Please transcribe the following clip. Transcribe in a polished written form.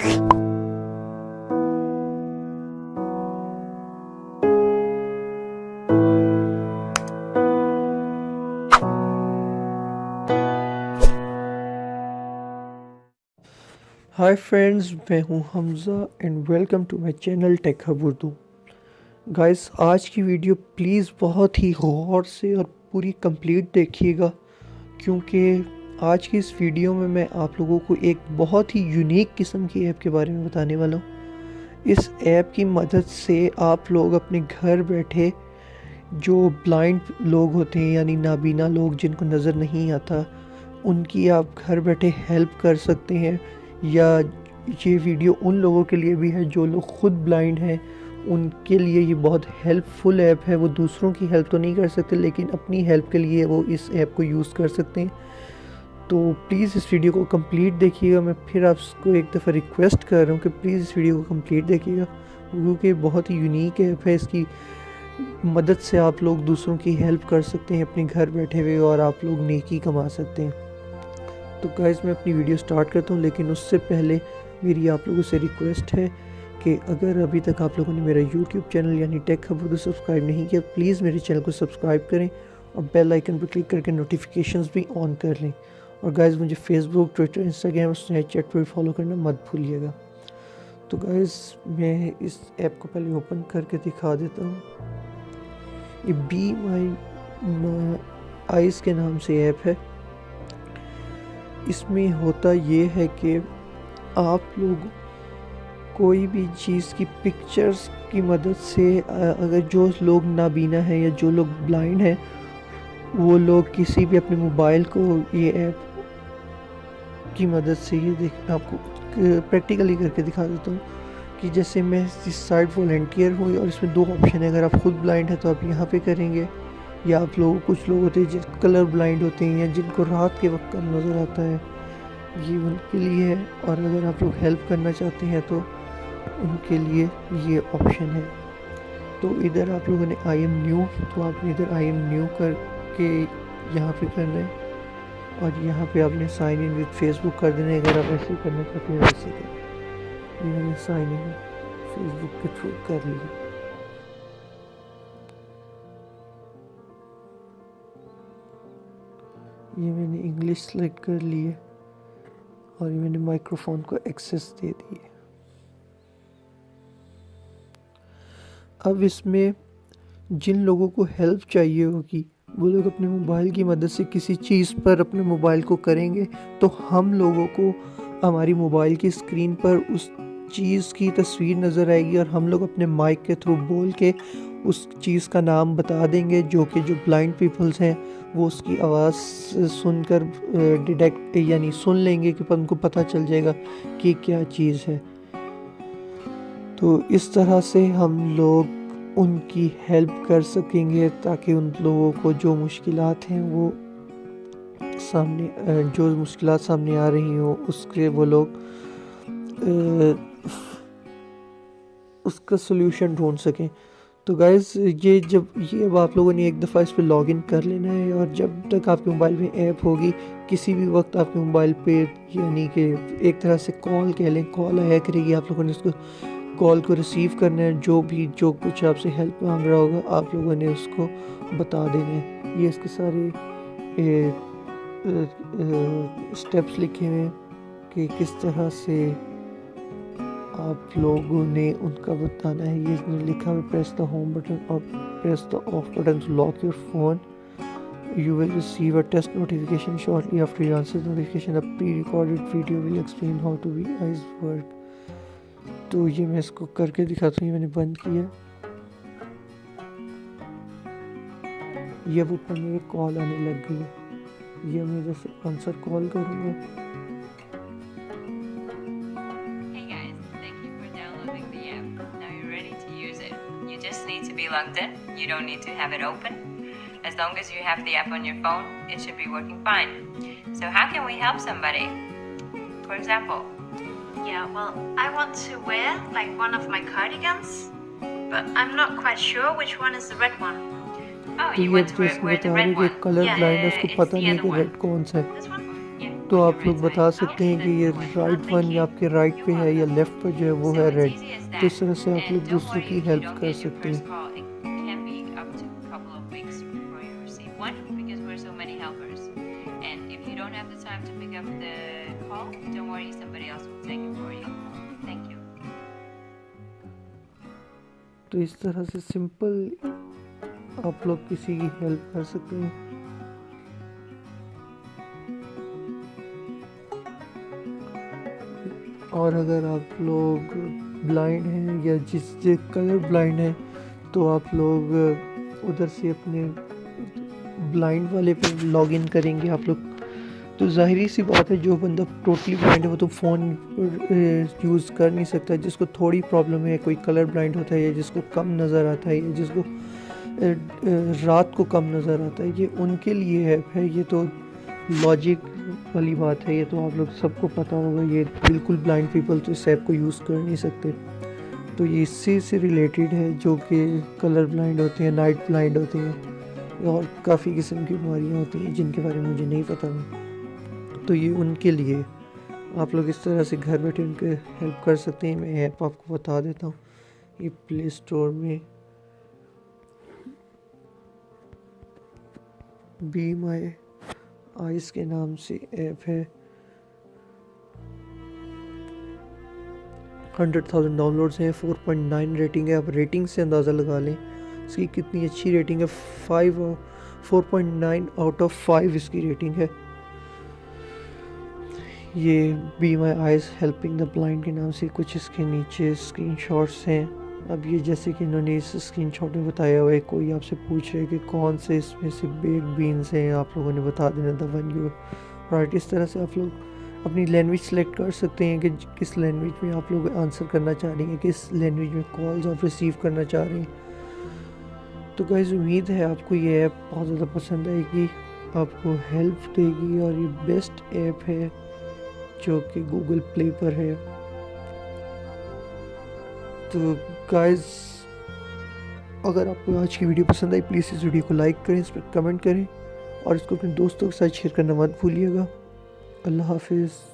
High friends, میں ہوں Hamza and welcome to my channel tech hub Urdu. Guys, آج کی ویڈیو پلیز بہت ہی غور سے اور پوری کمپلیٹ دیکھیے گا، کیونکہ آج کی اس ویڈیو میں آپ لوگوں کو ایک بہت ہی یونیک قسم کی ایپ کے بارے میں بتانے والا ہوں۔ اس ایپ کی مدد سے آپ لوگ اپنے گھر بیٹھے جو بلائنڈ لوگ ہوتے ہیں، یعنی نابینا لوگ جن کو نظر نہیں آتا، ان کی آپ گھر بیٹھے ہیلپ کر سکتے ہیں۔ یا یہ ویڈیو ان لوگوں کے لیے بھی ہے جو لوگ خود بلائنڈ ہیں، ان کے لیے یہ بہت ہیلپ فل ایپ ہے۔ وہ دوسروں کی ہیلپ تو نہیں کر سکتے، لیکن اپنی ہیلپ کے لیے وہ اس ایپ کو یوز کر سکتے ہیں۔ تو پلیز اس ویڈیو کو کمپلیٹ دیکھیے گا۔ میں پھر آپ کو ایک دفعہ ریکویسٹ کر رہا ہوں کہ پلیز اس ویڈیو کو کمپلیٹ دیکھیے گا، کیونکہ بہت ہی یونیک ایپ ہے۔ اس کی مدد سے آپ لوگ دوسروں کی ہیلپ کر سکتے ہیں اپنے گھر بیٹھے ہوئے، اور آپ لوگ نیکی کما سکتے ہیں۔ تو گائز، میں اپنی ویڈیو سٹارٹ کرتا ہوں، لیکن اس سے پہلے میری آپ لوگوں سے ریکویسٹ ہے کہ اگر ابھی تک آپ لوگوں نے میرا یوٹیوب چینل یعنی ٹیک ہب اردو سبسکرائب نہیں کیا، پلیز میرے چینل کو سبسکرائب کریں اور بیل آئیکن پر کلک کر کے نوٹیفیکیشنز بھی آن کر لیں۔ اور گائز، مجھے فیس بک، ٹویٹر، انسٹاگرام اور اسنیپ چیٹ پر فالو کرنا مت بھولیے گا۔ تو گائز، میں اس ایپ کو پہلے اوپن کر کے دکھا دیتا ہوں۔ یہ بی مائی آئیز کے نام سے ایپ ہے۔ اس میں ہوتا یہ ہے کہ آپ لوگ کوئی بھی چیز کی پکچرز کی مدد سے، اگر جو لوگ نابینا ہیں یا جو لوگ بلائنڈ ہیں، وہ لوگ کسی بھی اپنے موبائل کو یہ ایپ کی مدد سے، یہ آپ کو پریکٹیکلی کر کے دکھا دیتا ہوں کہ جیسے میں اس سائٹ والنٹیئر ہوں، اور اس میں دو آپشن ہے۔ اگر آپ خود بلائنڈ ہیں تو آپ یہاں پہ کریں گے، یا آپ لوگ کچھ لوگ ہوتے ہیں جن کلر بلائنڈ ہوتے ہیں یا جن کو رات کے وقت کم نظر آتا ہے، یہ ان کے لیے ہے۔ اور اگر آپ لوگ ہیلپ کرنا چاہتے ہیں تو ان کے لیے یہ آپشن ہے۔ تو ادھر آپ لوگوں نے آئی ایم نیو، تو آپ نے ادھر آئی ایم نیو کر کے یہاں پہ کرنا ہے، اور یہاں پہ آپ نے سائن ان وتھ فیس بک کر دینا ہے۔ اگر آپ ایسے کرنا چاہتے ہیں ویسے کریں۔ یہ میں نے سائن ان فیس بک کے تھرو کر لیا۔ یہ میں نے انگلش سلیکٹ کر لی ہے، اور یہ میں نے مائکروفون کو ایکسیس دے دی ہے۔ اب اس میں جن لوگوں کو ہیلپ چاہیے ہوگی، وہ لوگ اپنے موبائل کی مدد سے کسی چیز پر اپنے موبائل کو کریں گے، تو ہم لوگوں کو ہماری موبائل کی اسکرین پر اس چیز کی تصویر نظر آئے گی، اور ہم لوگ اپنے مائک کے تھرو بول کے اس چیز کا نام بتا دیں گے، جو بلائنڈ پیپلز ہیں وہ اس کی آواز سن کر ڈیٹیکٹ یعنی سن لیں گے، کہ ان کو پتہ چل جائے گا کہ کیا چیز ہے۔ تو اس طرح سے ہم لوگ ان کی ہیلپ کر سکیں گے، تاکہ ان لوگوں کو جو مشکلات ہیں وہ جو مشکلات سامنے آ رہی ہوں، اس کے وہ لوگ اس کا سلوشن ڈھونڈ سکیں۔ تو گائز، یہ اب آپ لوگوں نے ایک دفعہ اس پہ لاگ ان کر لینا ہے، اور جب تک آپ کے موبائل میں ایپ ہوگی، کسی بھی وقت آپ کے موبائل پہ یعنی کہ ایک طرح سے کال کہہ لیں، کال آیا کرے گی، آپ لوگوں نے اس کو کال کو ریسیو کرنا ہے۔ جو کچھ آپ سے ہیلپ مانگ رہا ہوگا، آپ لوگوں نے اس کو بتا دینا ہے۔ یہ اس کے سارے سٹیپس لکھے ہوئے ہیں کہ کس طرح سے آپ لوگوں نے ان کا بتانا ہے۔ یہ لکھا ہے پریس دا ہوم بٹن اور press the off button to lock your phone. You will receive a test notification shortly after you answer the notification. A pre-recorded video will explain how to be eyes work. تو یہ میں اس کو کر کے دکھاتا ہوں۔ یہ میں نے بند کیا، یہ اوپر میں کال آنے لگ گئی ہے۔ یہ میں جیسے آنسر کال کروں گا۔ Hey guys, thank you for downloading the app. Now you're ready to use it. You just need to be logged in. You don't need to have it open. As long as you have the app on your phone, it should be working fine. So how can we help somebody? For example, yeah, well, I want to wear like one of my cardigans, but I'm not quite sure which one is the red one. oh, you want to wear the red one. Colour blind, اس کو it's پتہ the نہیں other کہ one. Red کون سا ہے۔ This one? Yeah. تو on آپ your لوگ right بتا side. سکتے ہیں کہ Okay, یہ then. Right Thank one you. آپ کے رائٹ پہ ہے یا لیفٹ پر جو ہے وہ So ہے it's ریڈ. easy as تو اس that. طرح سے آپ And لوگ don't دوسروں worry کی if you ہیلپ don't کر get your سکتے ہیں. first call. It can be up to a couple of weeks before you receive one because we're so many helpers. And if you don't have the time to pick up the call, don't worry, somebody else will take it for you. Thank you. تو اس طرح سے simple آپ لوگ کسی کی help کر سکتے ہیں. اور اگر آپ لوگ بلائنڈ ہیں یا جس کلر بلائنڈ ہیں تو آپ لوگ ادھر سے اپنے بلائنڈ والے پہ لاگ ان کریں گے آپ لوگ. تو ظاہری سی بات ہے جو بندہ ٹوٹلی بلائنڈ ہے وہ تو فون یوز کر نہیں سکتا. جس کو تھوڑی پرابلم ہے, کوئی کلر بلائنڈ ہوتا ہے یا جس کو کم نظر آتا ہے یا جس کو رات کو کم نظر آتا ہے, یہ ان کے لیے ایپ ہے. یہ تو لاجک والی بات ہے, یہ تو آپ لوگ سب کو پتہ ہوگا. یہ بالکل بلائنڈ پیپل تو اس ایپ کو یوز کر نہیں سکتے. تو یہ اس سے ریلیٹڈ ہے جو کہ کلر بلائنڈ ہوتے ہیں, نائٹ بلائنڈ ہوتے ہیں اور کافی قسم کی بیماریاں ہوتی ہیں جن کے بارے میں مجھے نہیں پتہ. تو یہ ان کے لیے آپ لوگ اس طرح سے گھر بیٹھے ان کے ہیلپ کر سکتے ہیں. میں ایپ آپ کو بتا دیتا ہوں. یہ پلے اسٹور میں بی مائی آئیز کے نام سے ایپ ہے. 100,000 ڈاؤن لوڈز ہیں, 4.9 ریٹنگ ہے. آپ ریٹنگ سے اندازہ لگا لیں اس کی کتنی اچھی ریٹنگ ہے. 4.9 آؤٹ آف 5 اس کی ریٹنگ ہے. یہ Be My Eyes helping the blind کے نام سے کچھ اس کے نیچے اسکرین شاٹس ہیں. اب یہ جیسے کہ انہوں نے اس اسکرین شاٹ میں بتایا ہوا ہے, کوئی آپ سے پوچھ رہے کہ کون سے اس میں سے بیک بینز ہیں, آپ لوگوں نے بتا دینا دا ون یو رائٹ. اس طرح سے آپ لوگ اپنی لینگویج سلیکٹ کر سکتے ہیں کہ کس لینگویج میں آپ لوگ آنسر کرنا چاہ رہے ہیں, کس لینگویج میں کالز آپ ریسیو کرنا چاہ رہے ہیں. تو گائز امید ہے آپ کو یہ ایپ بہت زیادہ پسند آئے گی, آپ کو ہیلپ دے گی, اور یہ بیسٹ ایپ ہے جو کہ گوگل پلے پر ہے. تو گائز اگر آپ کو آج کی ویڈیو پسند آئی پلیز اس ویڈیو کو لائک کریں, اس پر کمنٹ کریں اور اس کو اپنے دوستوں کے ساتھ شیئر کرنا مت بھولیے گا. اللہ حافظ.